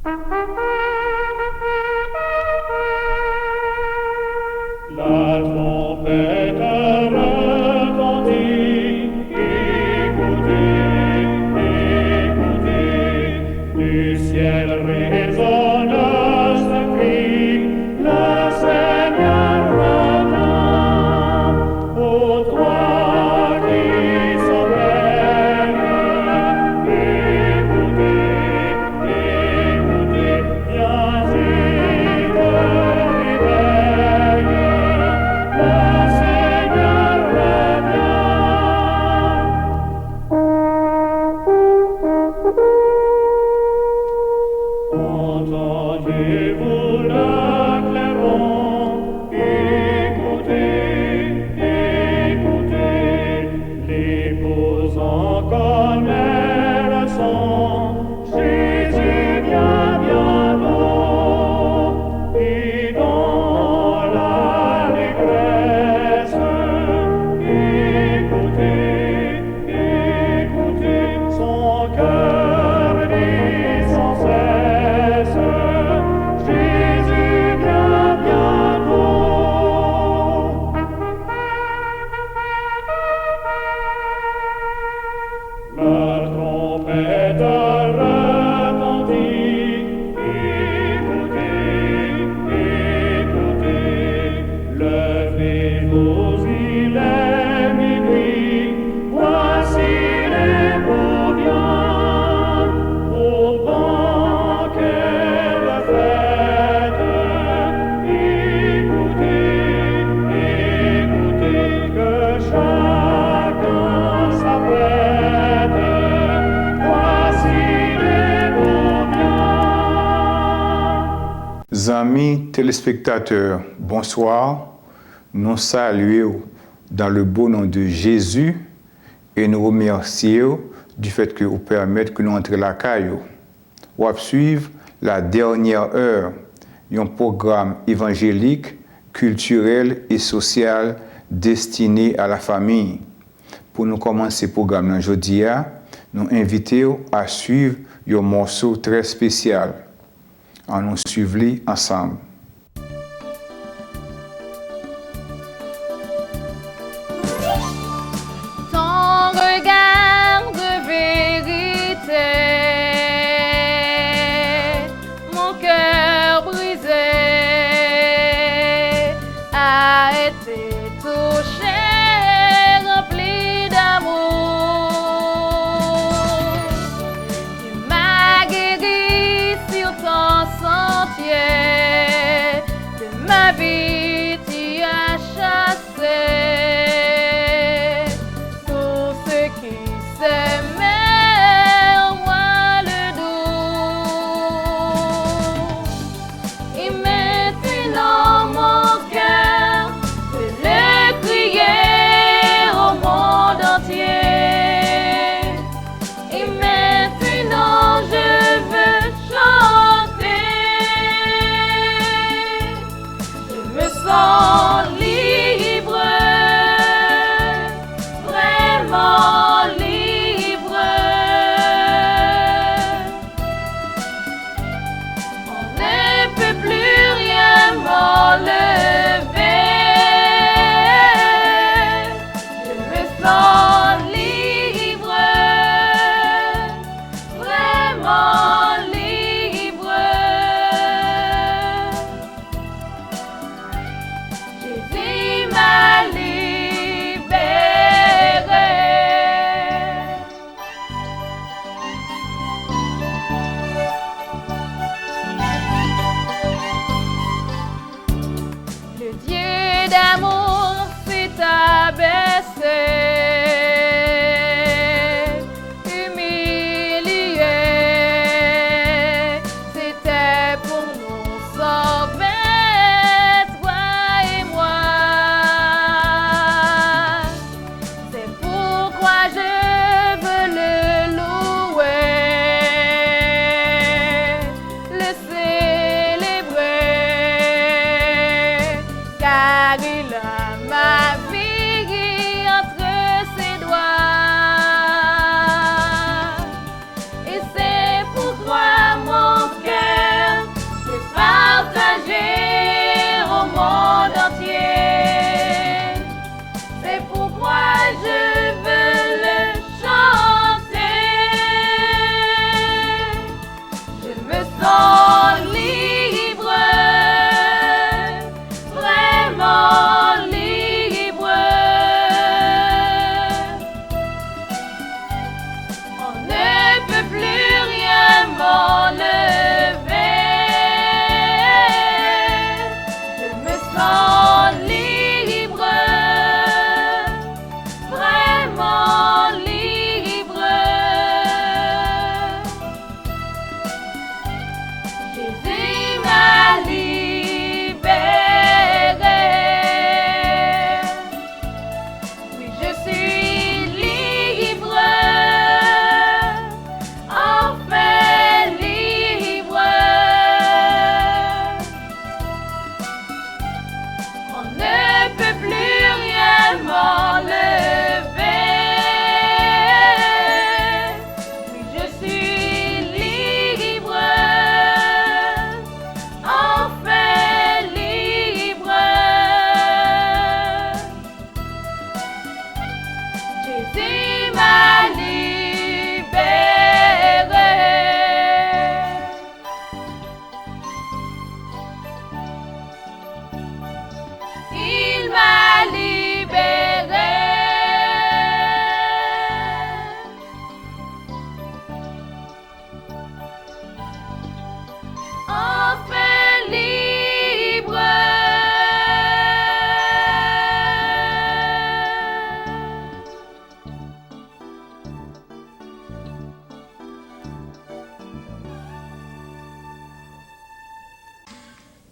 La trompette retentit, écoutez, écoutez, du ciel résonne ce cri, le Seigneur revient, ô toi qui sommeilles, écoutez, écoutez, viens et te réveille. Le Seigneur revient. Entendez-vous le clairon? Écoutez, écoutez, l'épouse en connaît le son. Jésus vient bientôt, et dans l'allégresse, écoutez, écoutez, son cœur dit sans cesse, Jésus vient bientôt. La trompette retentit, écoutez, écoutez, levez-vous, il est minuit, voici l'époux vient, au banquet de fête. Écoutez, écoutez, que chacun s'apprête, voici l'époux vient. Amis téléspectateurs, bonsoir. Nous saluons dans le beau nom de Jésus et nous remercions du fait que vous permettez que nous entrions la caillou. On va suivre la dernière heure, un programme évangélique, culturel et social destiné à la famille. Pour nous commencer le programme aujourd'hui, nous invitons à suivre un morceau très spécial. On nous suivre ensemble. Ton regard de vérité, mon cœur brisé a été touché, rempli d'amour. Tu m'as guéri sur ton sentier.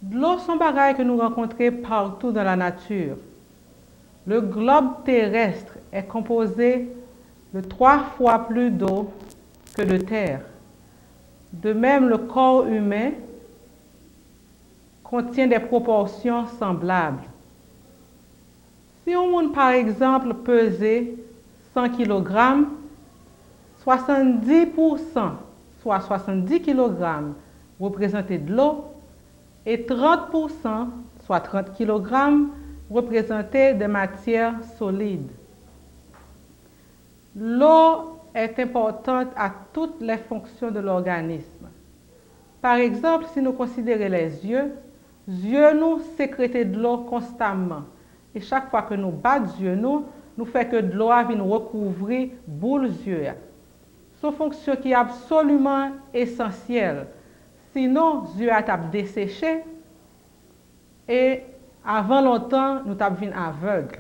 De l'eau sont bagailles que nous rencontrons partout dans la nature. Le globe terrestre est composé de 3 fois plus d'eau que de terre. De même, le corps humain contient des proportions semblables. Si on monde, par exemple, pesait 100 kg, 70%, soit 70 kg, représentait de l'eau, et 30%, soit 30 kg, représentaient des matières solides. L'eau est importante à toutes les fonctions de l'organisme. Par exemple, si nous considérons les yeux nous sécrètent de l'eau constamment. Et chaque fois que nous battons les yeux, nous fait que de l'eau vient recouvrir boule yeux. C'est une fonction qui est absolument essentielle. Sinon, les yeux sont desséchés et avant longtemps, nous sommes aveugles.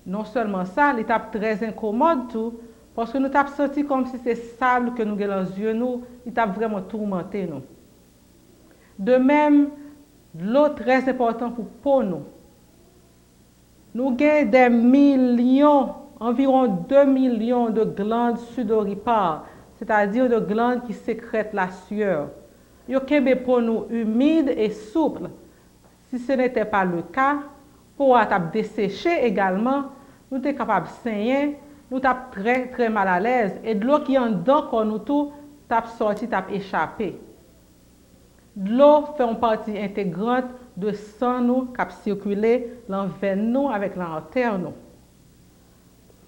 Non seulement ça, il est très incommode tout, parce que nous avons senti comme si c'est sable que nous avons dans les yeux, il a vraiment tourmenté nous. De même, l'eau est très importante pour nous. Nous avons des millions, environ 2 millions de glandes sudoripares, c'est-à-dire de glandes qui sécrètent la sueur. Ils ont pour nous humide et souple. Si ce n'était pas le cas, pour être desséché également, nous sommes capables de saigner, nous sommes très très mal à l'aise et de l'eau qui est en dedans quand nous tout tape sorti, tape échappé. L'eau fait une partie intégrante de sang nous qui circule dans veine nous avec l'artère nous.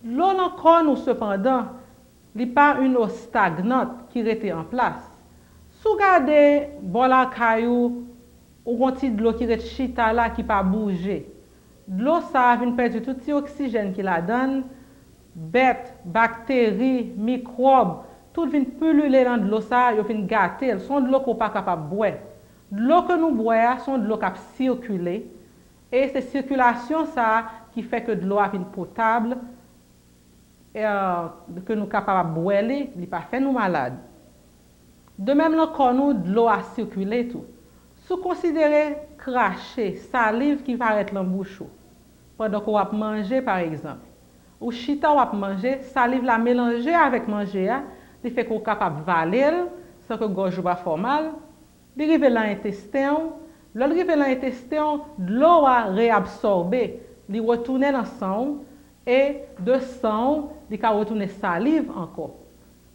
L'eau dans le corps nous cependant, n'est pas une eau stagnante qui reste en place. Si vous regardez bon la caillou ou un petit de l'eau qui reste chita là qui pas bouger. De l'eau ça vient perdre tout petit oxygène qui la donne, bêtes, bactéries, microbes, tout vient pulluler dans de l'eau ça, yo vient gâter, sont de l'eau qu'on pas capable boire. De l'eau que nous boire sont de l'eau qui circule et c'est circulation ça qui fait que de l'eau vient potable que nous capable boire, il pas fait nous malades. De même le corps nous de l'eau a circulé tout. Si vous considérez cracher, salive qui va être dans la bouche pendant qu'on va manger par exemple, ou chita ou va manger, salive la mélanger avec manger, il fait qu'on est capable de valer sans que gorge va faire mal, il arrive dans l'intestin, l'arrive dans l'intestin, l'eau a réabsorbé, il retourne dans le sang et de sang, il va retourner salive encore.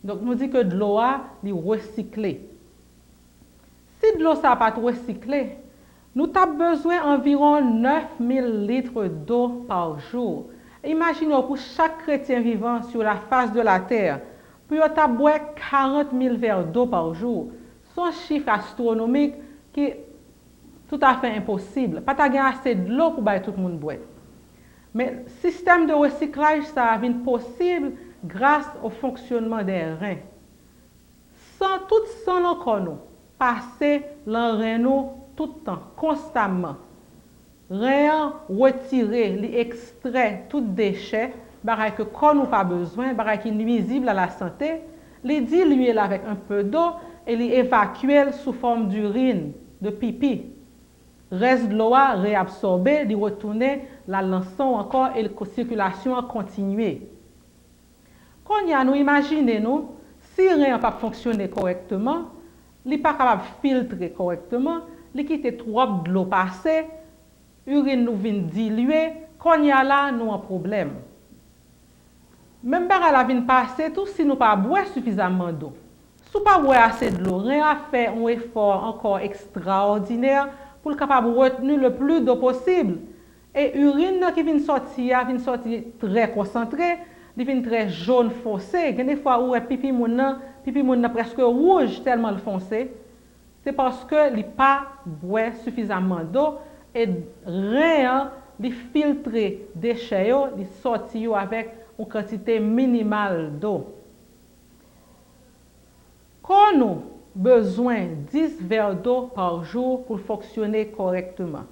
Donc nous dit que de l'eau a recyclé. Si de l'eau n'a pas recyclé, nous avons besoin d'environ 9000 litres d'eau par jour. Imaginez pour chaque chrétien vivant sur la face de la terre, pour boire 40 000 verres d'eau par jour. C'est un chiffre astronomique qui est tout à fait impossible. Pas de assez de l'eau pour tout le monde boire. Mais le système de recyclage, ça est possible grâce au fonctionnement des reins. Sans nos corps, passer dans les reins tout le temps, constamment. Reins retirer, extraire tout déchet, que corps nous pas besoin, qui est nuisible à la santé, les diluer avec un peu d'eau et les évacuer sous forme d'urine, de pipi. Reste de l'eau réabsorbé, de retourner la lançon encore et la circulation a continué. Quand nous imaginons, si rien n'a pas fonctionné correctement, il n'est pas capable de filtrer correctement, il quitte trop de l'eau passée, l'urine nous vient diluer, quand il y a là, nous avons un problème. Même si la vient passer, tout si nous pas boire suffisamment d'eau. Si nous pas boire assez de l'eau, rien à faire un effort encore extraordinaire pour capable retenir le plus d'eau possible. Et l'urine qui vient sortir très concentrée, il vient très jaune foncé. Il y a des fois où pipi moun presque rouge tellement foncé. C'est parce que il pas boire suffisamment d'eau et rien il filtrer déchets, il sortir avec une quantité minimale d'eau. Quand nous avons besoin de 10 verres d'eau par jour pour fonctionner correctement,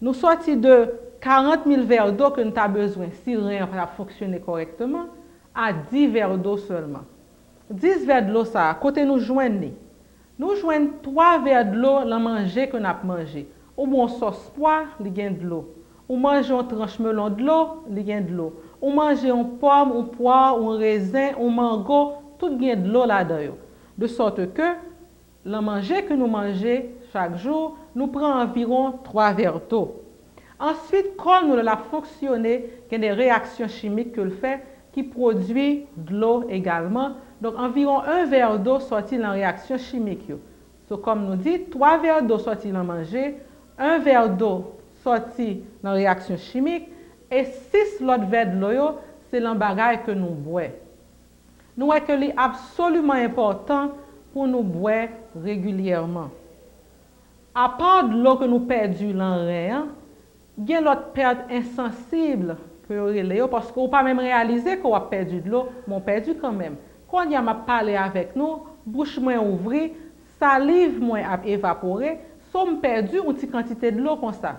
nous sortons de 40 000 verres d'eau que nous avons besoin si rien va fonctionner correctement à 10 verres d'eau seulement. 10 verres d'eau, ça, côté nous joignons, Nous joignons 3 verres de l'eau dans manger que nous avons mangé. Ou bon sauce poire, il y a de l'eau. Ou manger un tranche melon de l'eau, il y a de l'eau. Ou manger une pomme, un poire, un raisin, un mango, tout y a de l'eau là-dedans. De sorte que le manger que nous mangeons chaque jour, nous prend environ 3 verres d'eau. Ensuite, quand nous l'a fonctionné, il y a des réactions chimiques que le fait qui produit de l'eau également. Donc, environ 1 verre d'eau sorti dans la réaction chimique. So, comme nous dit, 3 verres d'eau sortis dans manger, 1 verre d'eau sorti dans la réaction chimique et 6 autres verres de l'eau, c'est l'embagage que nous boivons. Nous voyons que c'est absolument important pour nous boire régulièrement. À part de l'eau que nous perdons dans le rein, il y a l'autre perte insensible que vous parce qu'on ne peut pas même réaliser qu'on a perdu de l'eau, mais on a perdu quand même. Quand il y a parlé avec nous, bouche moins ouvrie, salive moins évaporée, sommes perdu une petite quantité de l'eau comme ça.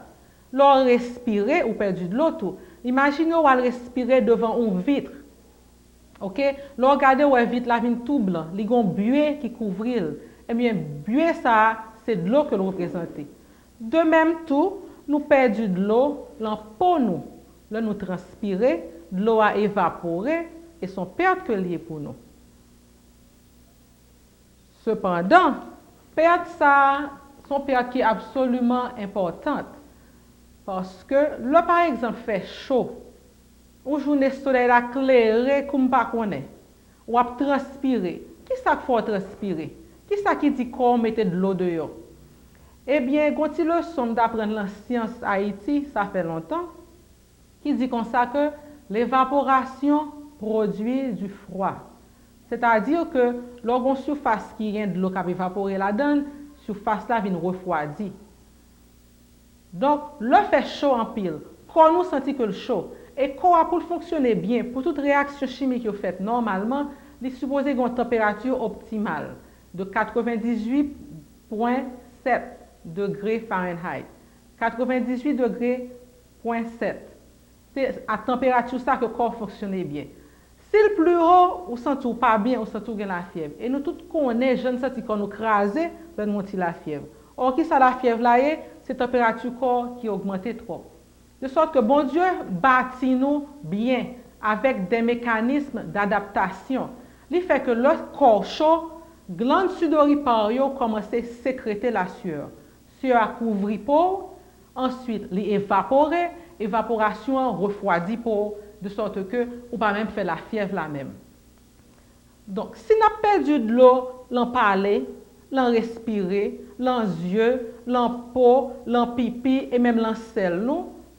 L'on respirer ou perdu de l'eau tout. Imaginez on va respirer devant une vitre. OK? L'on regarde où est vitre la vitre tout blanc, il y a une buée qui couvre. Eh bien buée ça, c'est de l'eau que l'on représente. De même tout, nous perdons de l'eau dans peau nous. Là nous transpirer, de l'eau a évaporé et son perte que lié pour nous. Cependant, perte ça, son perte qui est absolument importante. Parce que là, par exemple, fait chaud, une journée soleil a clairé comme pas connaît, ou a transpiré. Qui ça qu'il faut transpirer? Qui ça qui dit qu'on mette de l'eau dehors? Eh bien, quand il leçon d'apprendre la science Haïti, ça fait longtemps, qui dit comme ça que l'évaporation produit du froid. C'est-à-dire que lorsqu'on surface qui a de l'eau qui a évaporé là-dedans, surface là vient refroidir. Donc, le fait chaud en pile, quand nous sentons que le chaud, et pour fonctionner bien, pour toute réaction chimique qui est faite normalement, il est supposé avoir une température optimale de 98,7 degrés Fahrenheit. 98 degrés, 7. C'est à température ça que le corps fonctionne bien. Si le plus haut, on sent pas bien, on sent la fièvre. Et nous tous connaissons, je ne sais pas nous craser, nous monter la fièvre. Or, qui ça la fièvre là est, c'est la température corps qui augmente trop. De sorte que bon Dieu bâtit nous bien avec des mécanismes d'adaptation. Il fait que le corps chaud, glande sudoripares commence à sécréter la sueur. Sueur a couvert peau, ensuite l'évaporer, évaporation refroidit peau, de sorte que ou pas même faire la fièvre là même. Donc, si nous avons perdu de l'eau, l'en parler, l'en respirer, l'en yeux, l'en peau, l'en pipi et même l'en sel,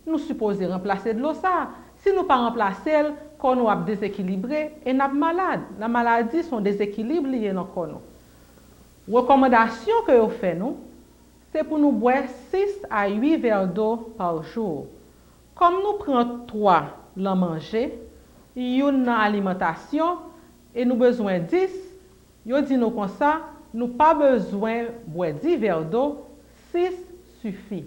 nous supposons remplacer de l'eau ça. Si nous ne pas remplacer, quand nous sommes déséquilibrés et nous sommes malades. La maladie sont déséquilibres liés dans le corps. Recommandation que vous faites, c'est pour nous boire 6 à 8 verres d'eau par jour. Comme nous prenons 3 dans manger, une dans l'alimentation et nous besoin 10, yo dit nous comme ça, nous pas besoin boire 10 verres d'eau, 6 suffit.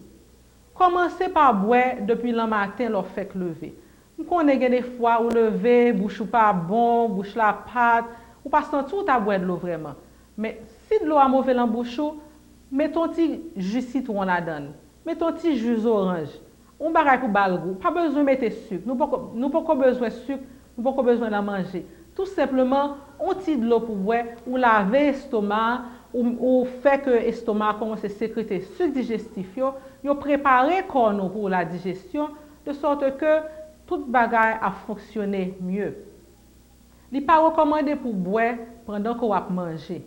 Commencez par boire depuis le matin leur fait lever. Nous connaissons des fois où lever, bouche ou pas bon, bouche la pâte, ou pas sentir ou ta boire de l'eau vraiment. Mais si de l'eau a mauvais dans bouche, mettons petit jus citron la donne. Mettons petit jus orange. On bagaille pour balgou, pas besoin de mettre sucre. Nous pas besoin de sucre, nous pas besoin de manger. Tout simplement, on tire de l'eau pour boire, ou laver l'estomac, ou fait que l'estomac commence à sécréter sucre digestif, yo préparer corps pour la digestion, de sorte que toute bagaille a fonctionné mieux. Il n'est pas recommandé pour boire pendant qu'on va manger.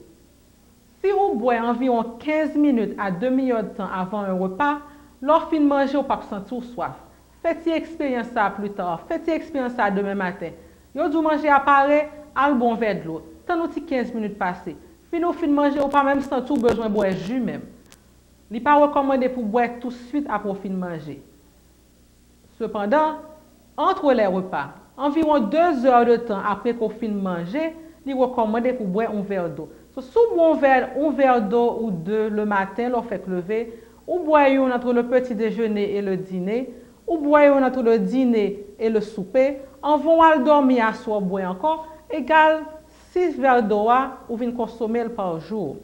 Si vous boivez environ 15 minutes à demi-heure de temps avant un repas, lorsque vous mangez, vous ne pouvez pas sentir soif. Faites expérience ça plus tard, faites expérience ça demain matin. Vous devez manger à pareil, à le bon verre de l'eau. Tant nous 15 minutes passées. Fin de manger, vous ne pouvez pas même sentir besoin de boire jus même. Il n'est pas recommandé pour boire tout de suite après fin de manger. Cependant, entre les repas, environ 2 heures de temps après qu'on finit de manger, il est recommandé pour boire un verre d'eau. Si vous boivez un verre d'eau ou 2 le matin, lorsque vous faites lever, ou boire entre le petit déjeuner et le dîner, ou boire entre le dîner et le souper, en vont dormir à soir, boire encore, égale 6 verres d'eau ou vous consommez par jour.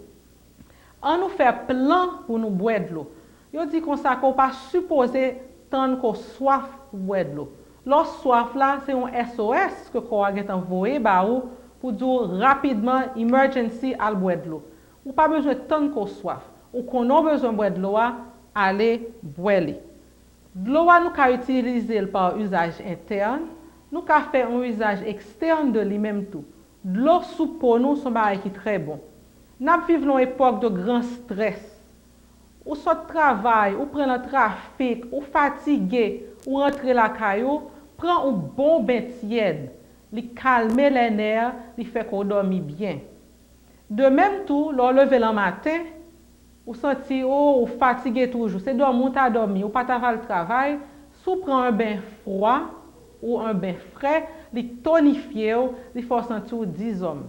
On nous fait plan pour nous boire de l'eau. Yo dit qu'on ça qu'on pas supposé tant qu'on soif pour boire de l'eau. Leur soif là, c'est un SOS que qu'on a envoyé ba ou pour dire rapidement emergency à boire de l'eau. Ou pas besoin de tant qu'on soif. Ou qu'on a besoin de boire de l'eau, aller boire. De l'eau nous ka utiliser par usage interne, nous ka faire un usage externe de lui-même tout. De l'eau sous pour nous sont bagay qui très bon. Nous vivons une époque de grand stress. Ou sort travail, ou prend le trafic, ou fatigué, ou rentre la caillou, prend un bon bain tiède, li calme les nerfs, li fait qu'on dormi bien. De même tout, l'on lever le matin, ou senti ou fatigué toujours, c'est dormir ta dormi, ou pas ta le travail, sous prend un bain froid ou un bain frais, li tonifié, li faut sentir 10 hommes.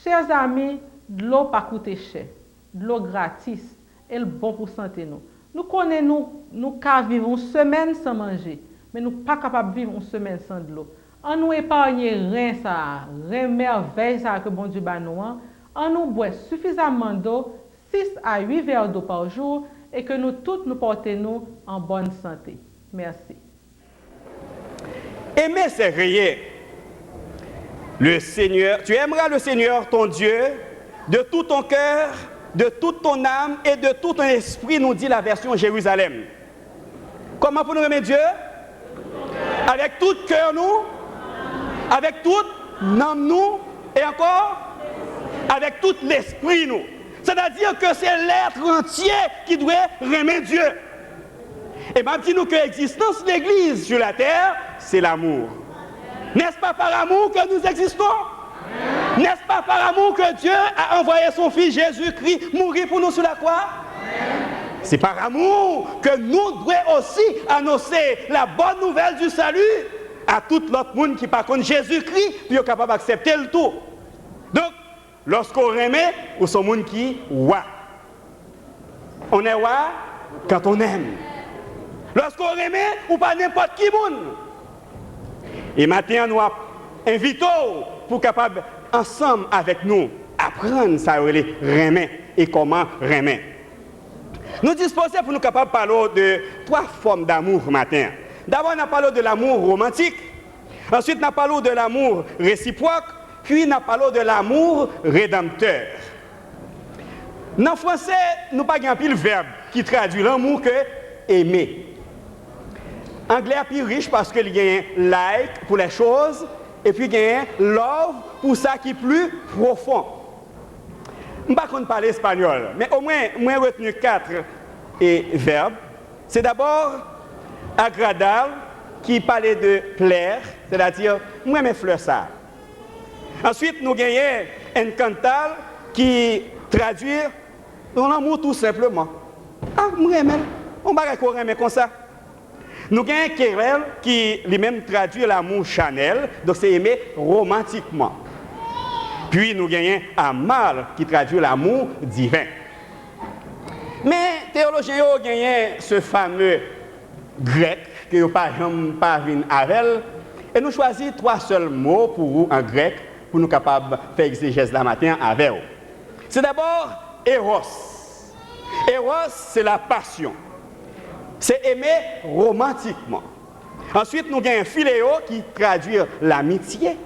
Chers amis, de l'eau pas coûte cher, de l'eau gratis, elle bon pour santé nous. Nous connaissons nous qu'à vivre une semaine sans manger, mais nous pas capable de vivre une semaine sans de l'eau. On nous épargne rien ça, rien merveille ça que bon Dieu ba nous. On nous boit suffisamment d'eau, 6 à 8 verres d'eau par jour et que nous toutes nous portons en bonne santé. Merci. Aimer, c'est réel. Le Seigneur, tu aimeras le Seigneur ton Dieu de tout ton cœur, de toute ton âme et de tout ton esprit, nous dit la version Jérusalem. Comment pour nous aimer Dieu? Avec tout cœur nous, avec toute âme nous, et encore avec tout l'esprit nous. C'est-à-dire que c'est l'être entier qui doit aimer Dieu. Et même si nous que l'existence de l'Église sur la terre, c'est l'amour. N'est-ce pas par amour que nous existons? N'est-ce pas par amour que Dieu a envoyé son Fils Jésus-Christ mourir pour nous sur la croix? C'est par amour que nous devons aussi annoncer la bonne nouvelle du salut à tout l'autre monde qui par contre Jésus-Christ, puis est capable d'accepter le tout. Donc, lorsqu'on remet, on est un monde qui wa. On est wa quand on aime. Lorsqu'on remet, ou pas n'importe qui monde. Et maintenant, nous invitons pour capable ensemble avec nous apprendre ça remet et comment remet. Nous disposons pour nous capables de parler de 3 formes d'amour matin. D'abord, nous parlons de l'amour romantique. Ensuite, nous parlons de l'amour réciproque. Puis, nous parlons de l'amour rédempteur. Dans le français, nous n'avons pas un pile verbe qui traduit l'amour que aimer. Anglais est plus riche parce qu'il y a un like pour les choses et puis il y a un love pour ça qui est plus profond. Je ne sais pas parler espagnol, mais au moins, moi, j'ai retenu 4 verbes. C'est d'abord agradable, qui parlait de plaire, c'est-à-dire, moi, mes fleurs ça. Ensuite, nous gagnons encantal, qui traduit ton amour tout simplement. Ah, moi, on va aimer comme ça. Nous gagnons querelle, qui lui-même traduit l'amour Chanel, donc c'est aimer romantiquement. Puis nous gagnons amal, qui traduit l'amour divin. Mais théologiens ont gagné ce fameux grec que nous ne pas venir avec. Et nous choisissons 3 seuls mots pour vous en grec pour nous capables de faire exégèse la matin avec vous. C'est d'abord Eros. Eros, c'est la passion. C'est aimer romantiquement. Ensuite, nous avons Philéo qui traduit l'amitié.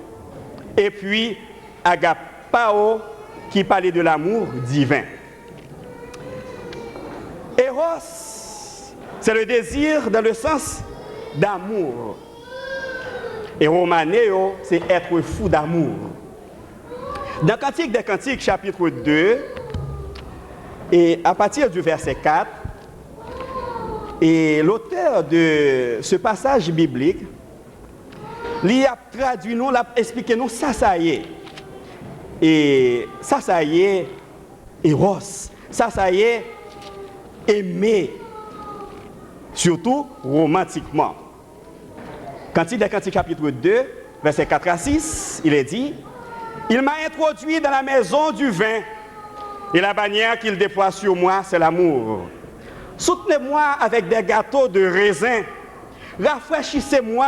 Et puis, Agapao qui parlait de l'amour divin. Eros, c'est le désir dans le sens d'amour. Et Romanéo, c'est être fou d'amour. Dans Cantique des Cantiques, chapitre 2, et à partir du verset 4, et l'auteur de ce passage biblique, il a traduit nous, l'a expliqué nous, ça y est. Et ça y est, Eros. Ça y est, aimer. Surtout romantiquement. Cantique des Cantiques, chapitre 2, verset 4 à 6, il est dit: il m'a introduit dans la maison du vin, et la bannière qu'il déploie sur moi, c'est l'amour. Soutenez-moi avec des gâteaux de raisin, rafraîchissez-moi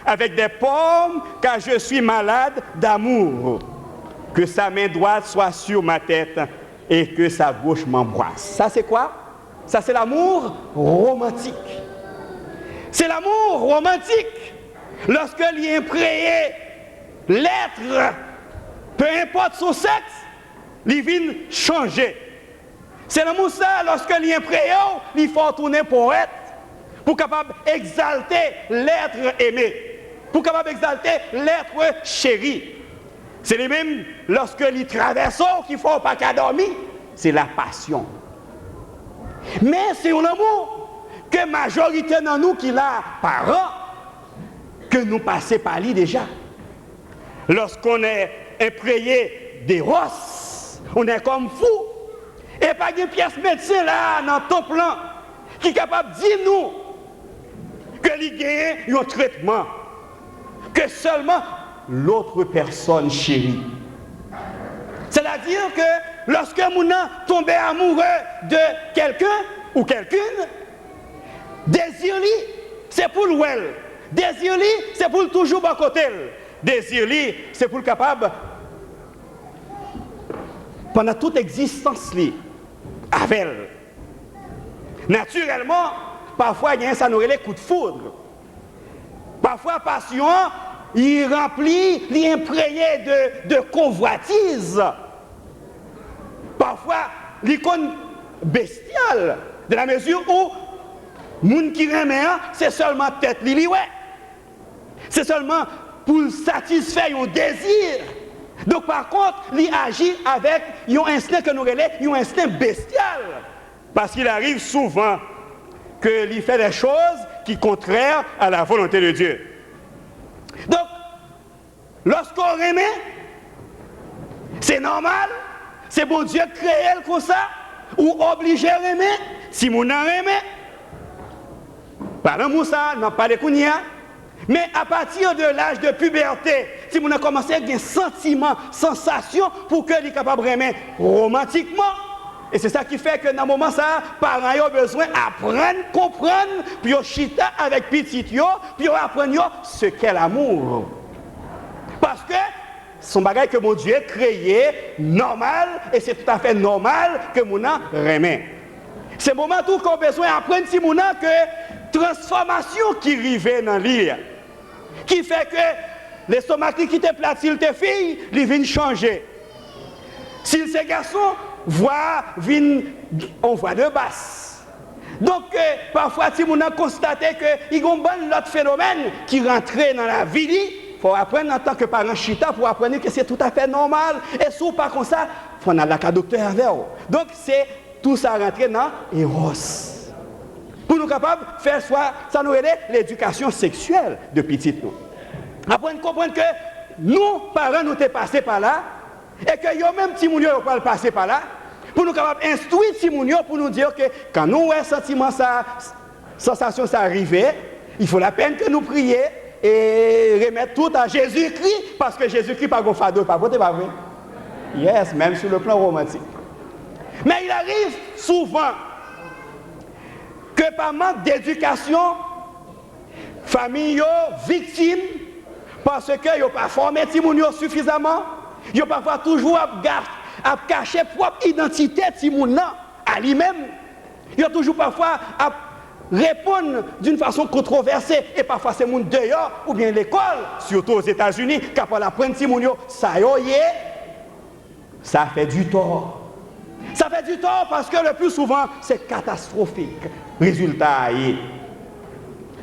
avec des pommes, car je suis malade d'amour. Que sa main droite soit sur ma tête et que sa gauche m'embrasse. Ça c'est quoi? Ça c'est l'amour romantique. C'est l'amour romantique lorsque l'imprégné l'être, peu importe son sexe, il vient changer. C'est l'amour ça lorsque l'imprégné, il faut tourner poète pour capable exalter l'être aimé, pour capable exalter l'être chéri. C'est les mêmes lorsque les traversons qu'il faut pas qu'à dormir, c'est la passion. Mais c'est un amour que la majorité de nous qui l'a parents, que nous passons par lui déjà. Lorsqu'on est imprégné des rosses, on est comme fou. Et pas de pièce médecin là dans ton plan qui est capable de dire nous que il gagne un traitement que seulement l'autre personne chérie. C'est-à-dire que lorsque mon tombe amoureux de quelqu'un ou quelqu'une, désir-lui, c'est pour l'ouel. Désir-lui, c'est pour toujours à côté. Désir-lui, c'est pour le capable pendant toute existence avec elle. Naturellement, parfois il y a ça nous les coups de foudre. Parfois passion, il remplit, il imprégné de convoitise. Parfois l'icône bestiale, de la mesure où moun qui remet, c'est seulement tête li ouais. C'est seulement pour satisfaire un désir. Donc par contre, il agit avec un instinct que nous relèvons, un instinct bestial. Parce qu'il arrive souvent qu'il fait des choses qui sont contraires à la volonté de Dieu. Donc, lorsqu'on remet, c'est normal, c'est bon Dieu créé comme ça, ou obligé à remettre, si mon en remet, par exemple, ça, n'a pas de kounia. Mais à partir de l'âge de puberté, si on a commencé avec des sentiments, sensations, pour que les capables de remettre romantiquement. Et c'est ça qui fait que dans ce moment, ça, parents ont besoin d'apprendre, comprendre, puis ils chita avec petit, puis ils apprennent ce qu'est l'amour. Parce que son bagage que mon Dieu a créé, normal, et c'est tout à fait normal que mon remet. C'est le moment où qu'on a besoin d'apprendre si mon que transformation qui arrive dans l'île, qui fait que l'estomac qui était plat, s'il te fille, il vient changer. S'il c'est garçon, on voit de basse. Donc, parfois, si on a constaté qu'il y a un bon autre phénomène qui rentre dans la vie, il faut apprendre en tant que parent chita pour apprendre que c'est tout à fait normal. Et si pas comme ça, il faut aller à la docteur avec. Donc, c'est tout ça rentrer dans Eros. Pour nous capables de faire soit, ça nous aide l'éducation sexuelle de petite nous. Apprendre à comprendre que nous, parents, nous sommes passés par là, et que yo même si nous ne pas passer par là, pour nous capables d'instruire si nous pour nous dire que quand nous avons sentiment ça, sensation ça arrivait, il faut la peine que nous prions et remettre tout à Jésus-Christ, parce que Jésus-Christ pas gonfado, pas vrai, pas vrai. Yes, même sur le plan romantique. Mais il arrive souvent que par manque d'éducation, famille victime, parce que n'ont pas formé Timounio suffisamment, ils ont parfois toujours à cacher propre identité Timounio à lui-même. Ils ont toujours parfois à répondre d'une façon controversée, et parfois c'est mon dehors ou bien l'école, surtout aux États-Unis, qui pour apprendre Timounio, ça fait du tort. Ça fait du tort parce que le plus souvent, c'est catastrophique. Résultat,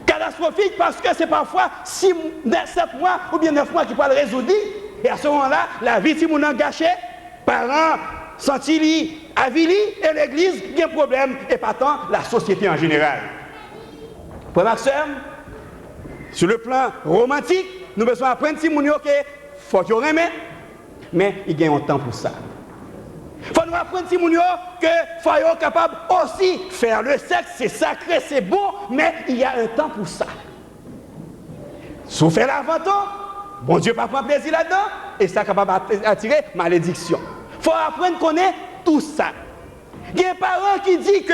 catastrophique parce que c'est parfois 7 mois ou bien 9 mois qui peuvent le résoudre. Et à ce moment-là, la vie de mon gâchée, parents, senti avili, et l'église, il y a un problème, et pas tant la société en général. Pour ma soeur, sur le plan romantique, nous devons apprendre si mon que faut que remet, mais il y a un temps pour ça. Il faut nous apprendre si que faut être capable aussi faire le sexe, c'est sacré, c'est beau, mais il y a un temps pour ça. Si vous faites l'avant-temps, bon Dieu pas prendre plaisir là-dedans, et ça est capable d'attirer malédiction. Il faut apprendre qu'on est tout ça. Il y a un parent qui dit que,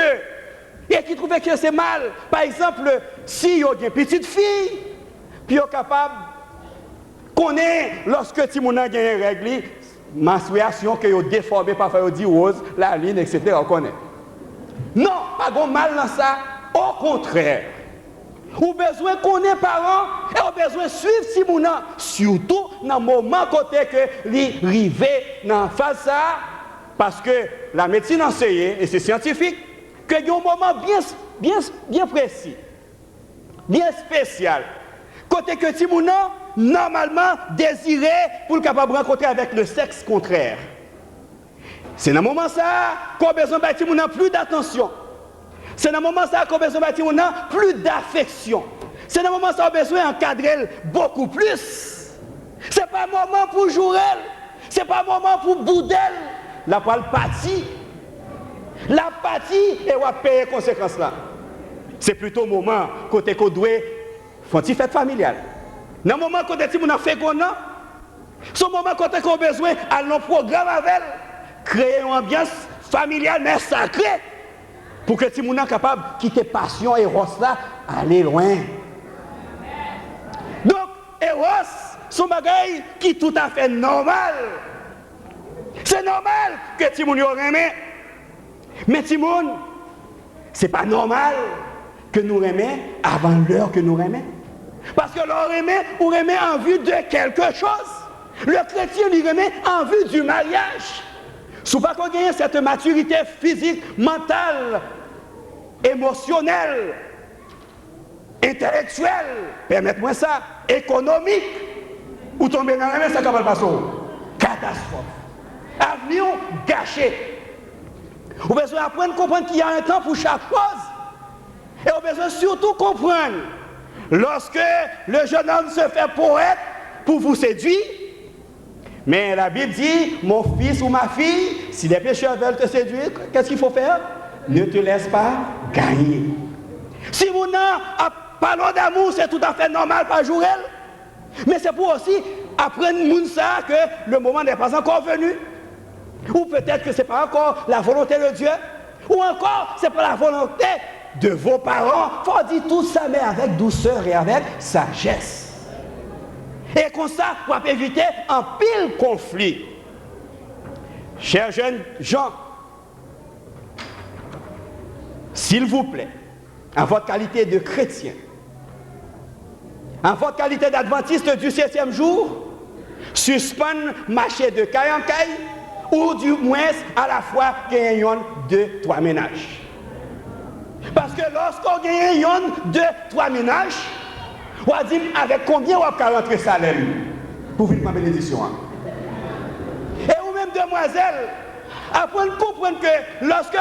et qui trouve que c'est mal, par exemple, si il y a une petite fille, puis il est capable qu'on est, lorsque Timouna a une règle, menstruation que vous déformez, parfois vous dit rose, la ligne, etc. On connaît. Non, pas de mal dans ça. Au contraire. Ou besoin qu'on ait parents et on besoin de suivre Simona, surtout dans le moment côté que les rivés dans phase ça, parce que la médecine enseignée, et c'est scientifique, qu'il y a un moment bien précis, bien spécial, côté que Simona, normalement désiré pour le capable de rencontrer avec le sexe contraire. C'est dans le moment ça qu'on a besoin de Simona plus d'attention. C'est dans le moment ça qu'on a besoin de plus d'affection. C'est dans le moment ça qu'on a besoin d'encadrer beaucoup plus. Ce n'est pas un moment pour jouer, ce n'est pas un moment pour bouder. La poêle pâtit. La pâtit et on va payer les conséquences là. C'est plutôt un moment côté qu'on doit faire une fête familiale. Dans le moment côté on a fait qu'on a, c'est un moment côté qu'on a besoin d'aller dans le programme avec, créer une ambiance familiale mais sacrée. Pour que les gens soient capables de quitter passion et Eros là, aller loin. Donc, Eros, c'est un bagage qui est tout à fait normal. C'est normal que les gens soient aimés. Mais les gens, ce n'est pas normal que nous aimions avant l'heure que nous aimions. Parce que l'on aimait, on aimait en vue de quelque chose. Le chrétien, il aimait en vue du mariage. Si vous n'avez pas gagné cette maturité physique, mentale, émotionnelle, intellectuelle, permettez-moi ça, économique, ou tomber dans la main, ça va passer. Catastrophe. Avenir gâché. Vous avez besoin d'apprendre à comprendre qu'il y a un temps pour chaque chose. Et vous avez besoin surtout comprendre, lorsque le jeune homme se fait poète pour vous séduire, mais la Bible dit, mon fils ou ma fille, si les pécheurs veulent te séduire, qu'est-ce qu'il faut faire? Ne te laisse pas gagner. Si vous parlons d'amour, c'est tout à fait normal par jour. Mais c'est pour aussi apprendre ça que le moment n'est pas encore venu. Ou peut-être que ce n'est pas encore la volonté de Dieu. Ou encore, ce n'est pas la volonté de vos parents. Il faut dire tout ça, mais avec douceur et avec sagesse. Et comme ça, pour éviter un pile conflit. Chers jeunes gens, s'il vous plaît, en votre qualité de chrétien, en votre qualité d'adventiste du 7e jour, suspendre marcher de caille en caille, ou du moins à la fois gagner 2-3 ménages. Parce que lorsqu'on gagne 2-3 ménages, on va dire avec combien on va rentrer salaire pour vivre ma bénédiction. Et vous-même, demoiselles, apprenez à comprendre que lorsque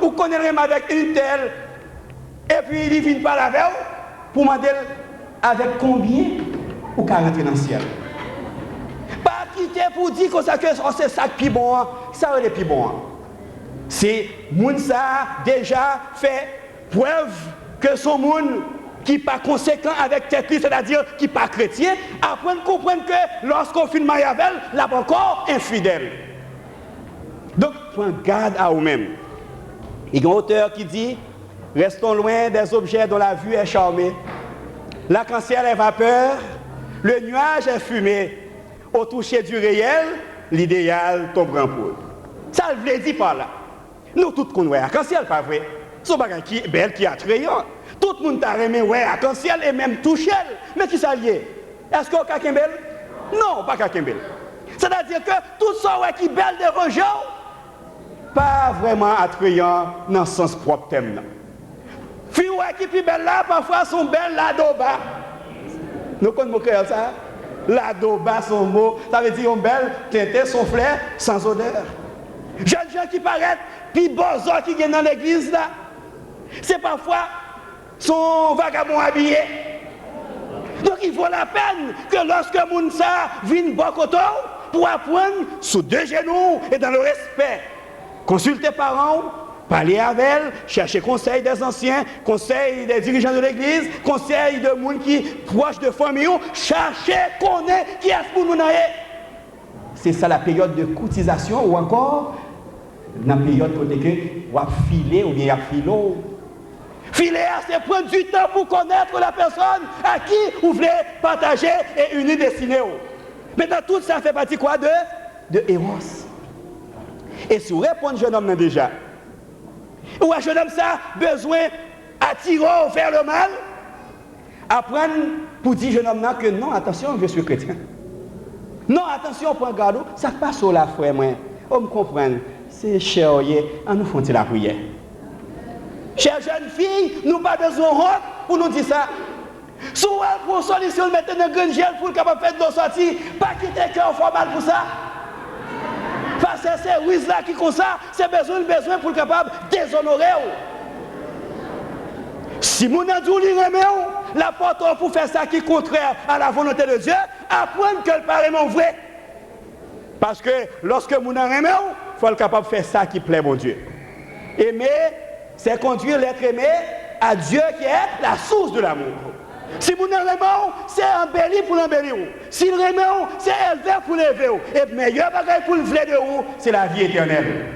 vous connaissez avec une telle, et puis il vient par la veille, pour demander avec combien vous pouvez rentrer dans le ciel. Pas quitter pour dire que c'est ça qui est bon, ça est le plus bon. C'est moun ça déjà fait preuve que son monde qui n'est pas conséquent avec tête, c'est-à-dire qui n'est pas chrétien, apprendre à comprendre que lorsqu'on finit mariage avec elle, là encore infidèle. Donc, prenez garde à vous-même. Il y a un auteur qui dit, restons loin des objets dont la vue est charmée. L'arc-en-ciel est vapeur, le nuage est fumé. Au toucher du réel, l'idéal tombe en poudre. Ça, je l'ai dit par là. Nous tous connaissons l'arc-en-ciel, pas vrai? C'est un bagage qui est belle, qui est attrayant. Tout le monde t'a aimé arc-en-ciel et même touché. Mais qui ça lié? Est-ce qu'on a belle? Non, pas belle. C'est-à-dire que tout ça qui est belle de rejet, pas vraiment attrayant dans le sens propre thème. Filles qui sont belles là, parfois sont belles là d'oba. Nous connaissons ça? Là d'oba, son mot, ça veut dire une belle, teintée, son flair, sans odeur. Jeunes gens qui paraissent, puis bozos qui viennent dans l'église là, c'est parfois son vagabond habillé. Donc il vaut la peine que lorsque Mounsa vient Bokoto pour apprendre sous 2 genoux et dans le respect, consulter parents, parler avec elle, chercher conseil des anciens, conseil des dirigeants de l'église, conseil de monde qui proche de famille, chercher, connaître qui est pour nous. C'est ça la période de cotisation ou encore la période côté que on va filer ou bien filo. Filer, c'est prendre du temps pour connaître la personne à qui vous voulez partager et unir destinée. Maintenant, tout ça fait partie quoi de de Eros. Et si vous répondez, jeune homme, déjà, ou un jeune homme, ça, besoin d'attirer vers le mal, apprendre pour dire jeune homme que non, attention, je suis chrétien. Non, attention, prends garde, ça passe au la frère, moi. On me comprend, c'est cher, on nous fait la prière. Chère jeune fille, nous n'avons pas besoin de honte pour nous dire ça. Si vous avez pour solution, mettez dans une gel pour capable faire de nos sorties, pas quitter cœur formal pour ça. Parce que c'est oui là qui comme ça, c'est besoin pour capable déshonorer. Si mon adou li remet la porte pour faire ça qui est contraire à la volonté de Dieu, apprendre que le parlement vrai. Parce que lorsque mon remet, il faut être capable de faire ça qui plaît mon Dieu. Aimer, c'est conduire l'être aimé à Dieu qui est la source de l'amour. Si vous ne remet, c'est embellir pour l'embellir. Si le remet, c'est élever pour l'élever. Et le meilleur bagage pour le vler de vous, c'est la vie éternelle.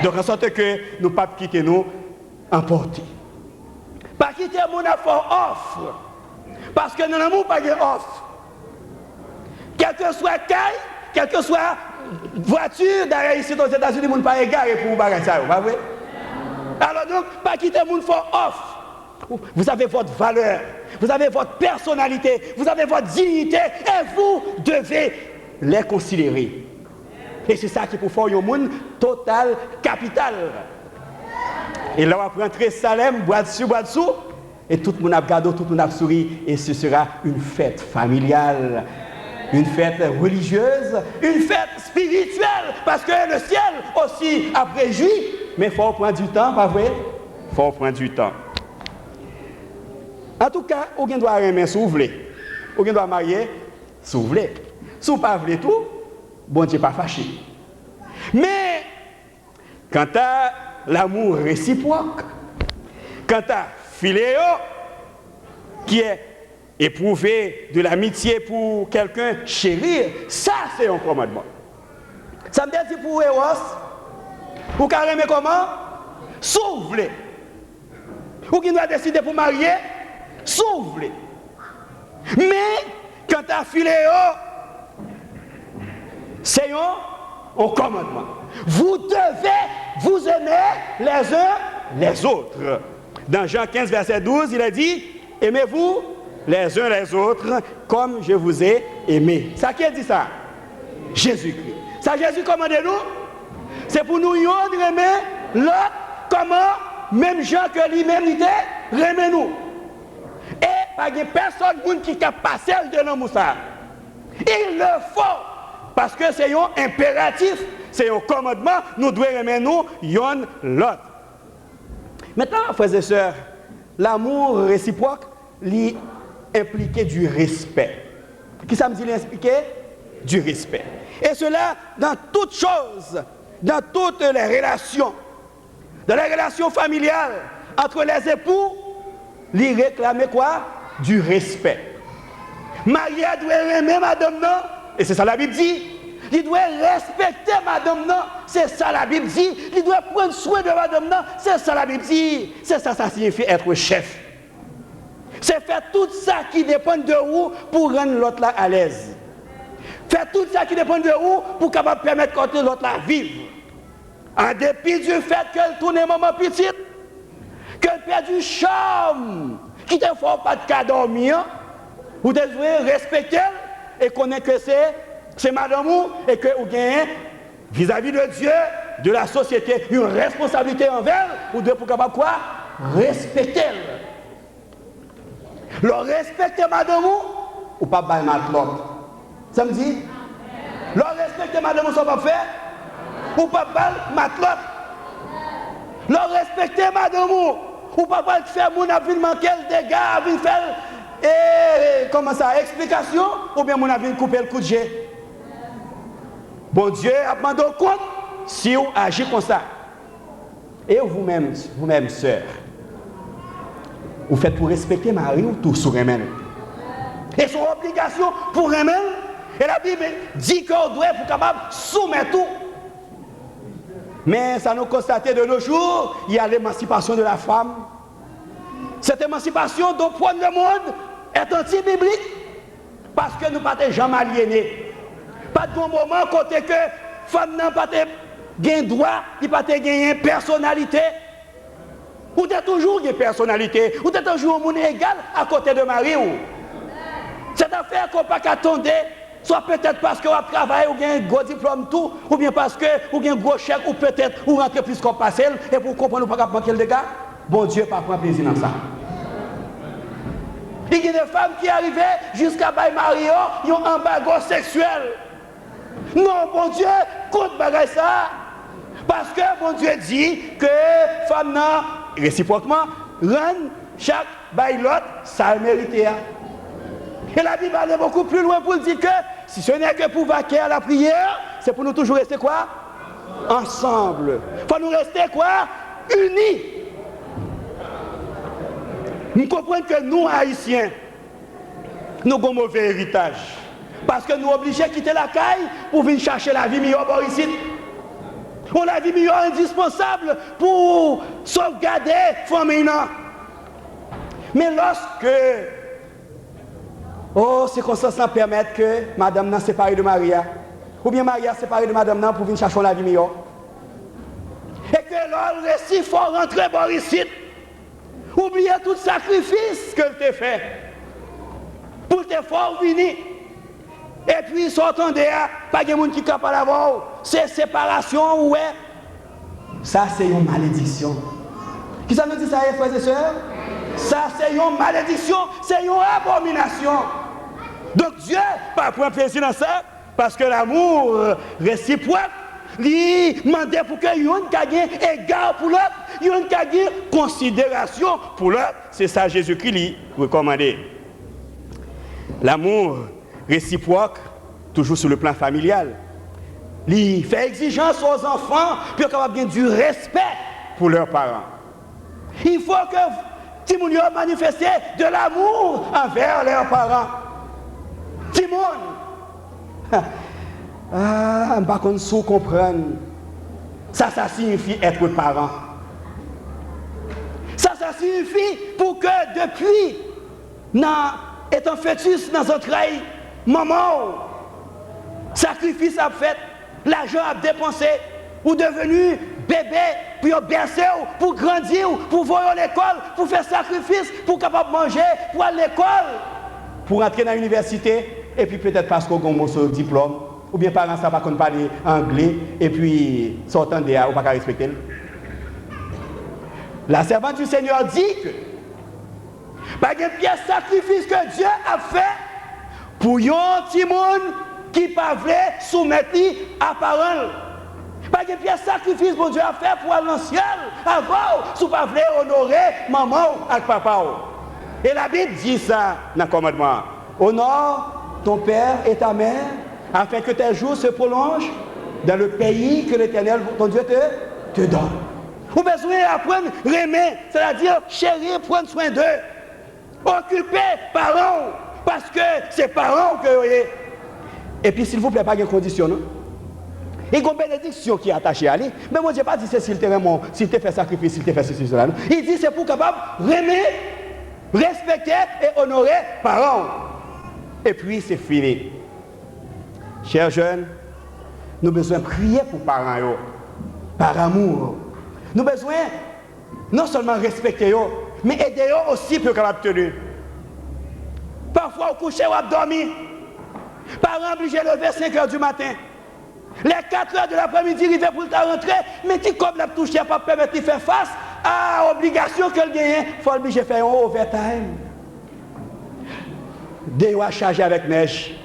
Donc, en sorte que nous ne pas quitter nous emporter. Pas quitter mon offre. Parce que dans l'amour, pas de offre. Quel que soit caille, quelle que soit voiture, d'ailleurs ici aux États-Unis, on ne peut pas égarer pour vous bagager ça, pas vrai? Alors donc, pas quitter mon offre. Vous avez votre valeur, vous avez votre personnalité, vous avez votre dignité et vous devez les considérer. Et c'est ça qui pour faire un monde total, capital. Et là, on va rentrer Salem, bois dessous, et tout le monde a regardé, tout le monde a souri, et ce sera une fête familiale, une fête religieuse, une fête spirituelle, parce que le ciel aussi a réjoui, mais il faut prendre du temps, pas vrai? Il faut prendre du temps. En tout cas, vous doit aimer si vous voulez. Vous doit marier si vous voulez. Si vous ne voulez pas tout, bon Dieu n'est pas fâché. Mais, quant à l'amour réciproque, quant à philéo, qui est éprouvé de l'amitié pour quelqu'un chérir, ça c'est un commandement. Ça me dit pour Eros, vous pouvez aimer comment? Si vous voulez. Ou qui doit décider pour marier, si vous voulez. Mais, quant à philéo, c'est un commandement. Vous devez vous aimer les uns les autres. Dans Jean 15, verset 12, il a dit, aimez-vous les uns les autres comme je vous ai aimé. Ça qui a dit ça? Jésus-Christ. Ça Jésus commande nous? C'est pour nous aimer l'autre comment même Jean que lui-même était, aimer nous. Et pas de personne qui a passé de l'amour ça. Il le faut. Parce que c'est un impératif, c'est un commandement, nous devons aimer nous, l'un l'autre. Maintenant, frères et sœurs, l'amour réciproque implique du respect. Qui ça me dit l'impliquer? Du respect. Et cela dans toutes choses, dans toutes les relations. Dans les relations familiales, entre les époux, lui réclamer quoi? Du respect. Marie doit aimer madame non, et c'est ça la Bible dit. Il doit respecter madame non, c'est ça la Bible dit. Il doit prendre soin de madame non, c'est ça la Bible dit. C'est ça, ça signifie être chef. C'est faire tout ça qui dépend de vous pour rendre l'autre là à l'aise. Faire tout ça qui dépend de vous pour capable permettre que l'autre là vive. En dépit du fait qu'elle tourne un moment petit, qu'elle perd du charme, qui ne faut pas de cas dormir, vous devez respecter et connaître que c'est madame et que vous gagnez vis-à-vis de Dieu, de la société, une responsabilité envers, vous devez pour capable quoi? Respecter. Le respecter madame ou pas bailler l'autre. Ça me dit? Le respecter madame ou ça va faire? Ou pas bailler l'autre. Le respecter madame ou pas faire mon avis manquer le dégât, avis faire comment ça, explication, ou bien mon avis couper le coup de jet. Bon Dieu a demandé compte si vous agissez comme ça. Et vous-même, sœur, vous faites pour respecter Marie ou tout sur elle-même. Et son obligation pour elle-même, et la Bible dit qu'on doit être capable de soumettre tout. Mais ça nous constate de nos jours, il y a l'émancipation de la femme. Cette émancipation dont point le monde est anti-biblique parce que nous ne sommes pas jamais aliénés. Pas de bon moment côté que femme n'a pas de droit, il n'a pas de personnalité. Ou t'as toujours une personnalité, ou t'as toujours un monde égal à côté de Marie. Cette affaire qu'on pas qu'attendre, soit peut-être parce qu'on a travaillé ou bien un gros diplôme tout, ou bien parce que ou bien un gros chèque, ou peut-être ou rentrer plus qu'on passe, et pour comprendre pas manquer le dégât, bon Dieu pas prendre plaisir dans ça. Il y a des femmes qui arrivaient jusqu'à Baye Mario, ils ont un embargo sexuel. Non, bon Dieu, compte bagaille ça. Parce que bon Dieu dit que femme n'a réciproquement rend chaque bail l'autre ça mérité. Et la Bible allait beaucoup plus loin pour dire que si ce n'est que pour vaquer à la prière, c'est pour nous toujours rester quoi? Ensemble. Il faut nous rester quoi? Unis. Nous comprenons que nous, Haïtiens, nous avons un mauvais héritage. Parce que nous sommes obligés de quitter la caille pour venir chercher la vie meilleure ici. On a la vie meilleure indispensable pour sauvegarder la famille. Mais lorsque circonstances permettent que madame n'a séparé de Maria, ou bien Maria séparée de madame n'a pour venir chercher la vie meilleure, et que le récit faut rentrer par ici, oubliez tout sacrifice que tu as fait pour te faire venir. Et puis sortant de là, pas de monde qui est capable d'avoir ces séparations, ouais. Ça c'est une malédiction. Qui ça nous dit ça, frères et sœurs? Ça c'est une malédiction, c'est une abomination. Donc Dieu pas prendre plaisir dans ça, parce que l'amour réciproque, il demande pour que yon gagne égard pour l'autre, yon gagne considération pour l'autre. C'est ça Jésus-Christ lui recommandé. L'amour réciproque, toujours sur le plan familial. Il fait exigence aux enfants pour qu'ils aient du respect pour leurs parents. Il faut que Timon manifeste de l'amour envers leurs parents. Timon, par contre, si vous comprenez, ça signifie être parent. Ça signifie pour que depuis, étant fœtus dans notre entrailles, maman, sacrifice a fait, l'argent a dépensé, ou devenu bébé, puis bercer, pour grandir, pour voir à l'école, pour faire sacrifice, pour capable manger, pour aller à l'école, pour entrer dans l'université, et puis peut-être parce qu'on a un diplôme, ou bien parents ça va qu'on parle anglais, et puis sortant de là, ou pas qu'à respecter. La servante du Seigneur dit que par un pièce sacrifice que Dieu a fait pour un petit monde qui ne peut pas soumettre à parole. Par un pièce sacrifice que Dieu a fait pour aller dans le ciel avant, si vous ne pouvez pas honorer maman et papa. Et la Bible dit ça dans le commandement. Honore ton père et ta mère afin que tes jours se prolongent dans le pays que l'Éternel, ton Dieu, te donne. Vous avez besoin d'apprendre à aimer, c'est-à-dire chérir, prendre soin d'eux. Occuper parents, parce que c'est parents que vous voyez. Et puis s'il vous plaît, pas de condition, non? Il y a une bénédiction qui est attachée à lui. Mais moi, je n'ai pas dit c'est s'il te fait sacrifice, s'il te fait ceci, cela. Il dit c'est pour capable aimer, respecter et honorer parents. Et puis c'est fini. Chers jeunes, nous avons besoin de prier pour parents, par amour. Nous avons besoin non seulement respecter, mais aider aussi pour capable tenir. Parfois, au coucher ou à dormir, parents obligés de lever 5 h du matin. Les 4 h de l'après-midi, ils pour rentrer, mais si comme la touche n'a pas permettre de faire face à l'obligation qu'elle gagne, il faut obliger de faire un overtime. Des à charger avec neige.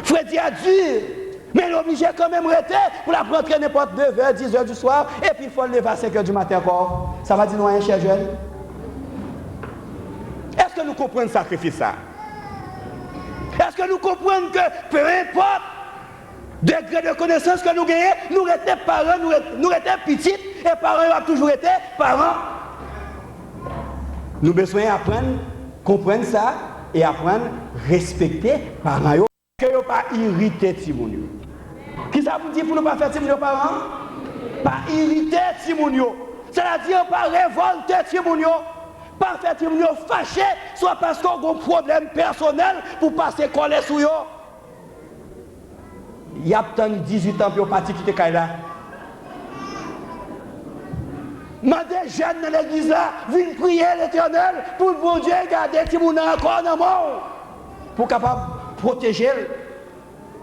Freddy a dur, mais il est obligé quand même de rester pour la rentrer n'importe 9 h, 10 h du soir, et puis il faut le lever à 5 h du matin encore. Ça va dire nous rien, cher jeune. Est-ce que nous comprenons le sacrifice ça? Est-ce que nous comprenons que peu importe le degré de connaissance que nous gagnons, nous restons parents, nous restons petits, et parents ont toujours été parents. Nous avons besoin d'apprendre, comprendre ça, et apprendre à respecter parents. Que nous ne pas irriter Timounio. Qui ça vous dit pour ne pas faire Timounio parents? Pas irriter Timounio. C'est-à-dire pas révolter Timounio. Pas faire Timounio fâché, soit parce qu'on a un problème personnel pour passer coller sur eux. il y a peut-être 18 ans pour partir quitter Kaila. Mandez jeunes dans l'église là, viennent prier l'Éternel pour le bon Dieu garder si vous n'avez encore dans mort pour capable protéger.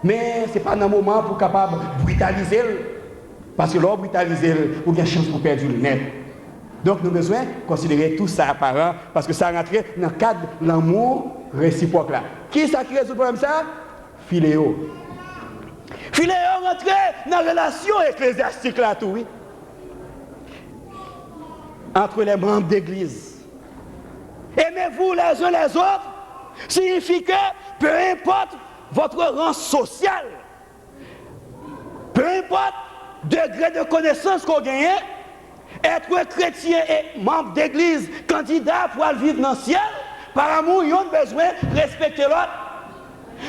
Mais ce n'est pas un moment pour capable brutaliser. Parce que l'on brutaliser, vous avez une chance pour perdre le net. Donc nous avons besoin de considérer tout ça apparent parce que ça rentre dans le cadre de l'amour réciproque là. Qui ça qui résout le problème ça? Philéo. Philéo rentre dans la relation ecclésiastique là tout, oui. Entre les membres d'église. Aimez-vous les uns les autres signifie que peu importe votre rang social, peu importe le degré de connaissance qu'on gagne, être chrétien et membre d'église, candidat pour aller vivre dans le ciel, par amour, ils ont besoin de respecter l'autre.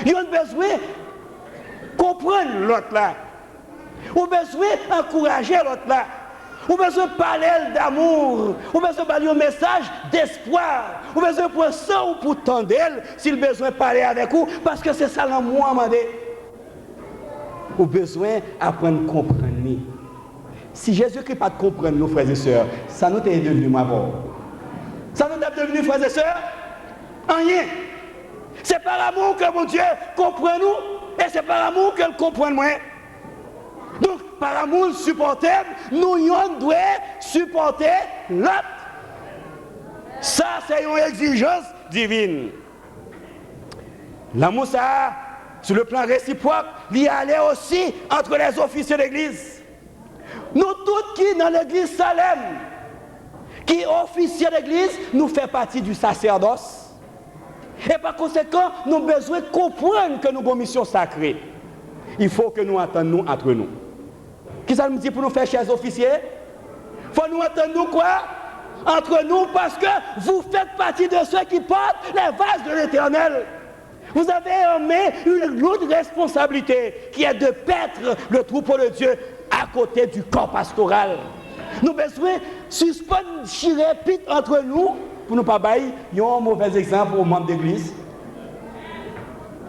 Ils ont besoin de comprendre l'autre là. Ils ont besoin d'encourager l'autre là. Ou besoin de parler d'amour, ou besoin de parler un message d'espoir, ou besoin de prendre ça ou pour tendre elle, s'il besoin de parler avec vous, parce que c'est ça l'amour à demander. Ou besoin d'apprendre à comprendre. Si Jésus-Christ pas de comprendre nos frères et sœurs, ça nous est devenu mort. Ça nous est devenu frères et sœurs? Rien. C'est par l'amour que mon Dieu comprend nous, et c'est par l'amour qu'il comprend moi. Donc, par amour supportable, nous devons supporter l'autre. Ça, c'est une exigence divine. L'amour, ça, sur le plan réciproque, il y allait aussi entre les officiers d'église. Nous tous qui, dans l'église Salem, qui officiers d'église, nous fait partie du sacerdoce. Et par conséquent, nous avons besoin de comprendre que nous avons une mission sacrée. Il faut que nous entendions entre nous. Qui ça nous dit pour nous faire, chers officiers? Il faut nous entendre nous quoi? Entre nous, parce que vous faites partie de ceux qui portent les vases de l'Éternel. Vous avez en main une lourde responsabilité qui est de paître le troupeau de Dieu à côté du corps pastoral. Nous avons besoin de suspendre chirépite entre nous pour ne pas bailler un mauvais exemple aux membres d'église.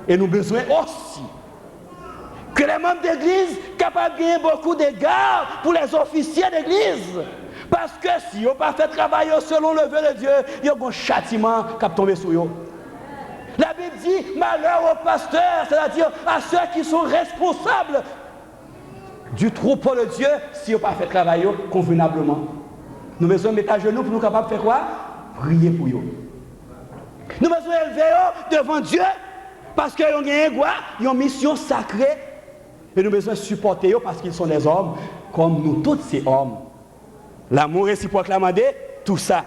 Et nous avons besoin aussi que les membres d'église capables de gagner beaucoup d'égards pour les officiers d'église. Parce que si ils n'ont pas fait travail selon le vœu de Dieu, il y a un châtiment qui va tomber sur eux. La Bible dit malheur aux pasteurs, c'est-à-dire à ceux qui sont responsables du troupeau de Dieu si ils n'ont pas fait travail convenablement. Nous devons mettre à genoux pour nous capables de faire quoi? Prier pour eux. Nous devons élever devant Dieu parce qu'ils ont une mission sacrée. Et nous devons supporter eux parce qu'ils sont des hommes comme nous tous ces hommes. L'amour réciproque l'a demandé, tout ça.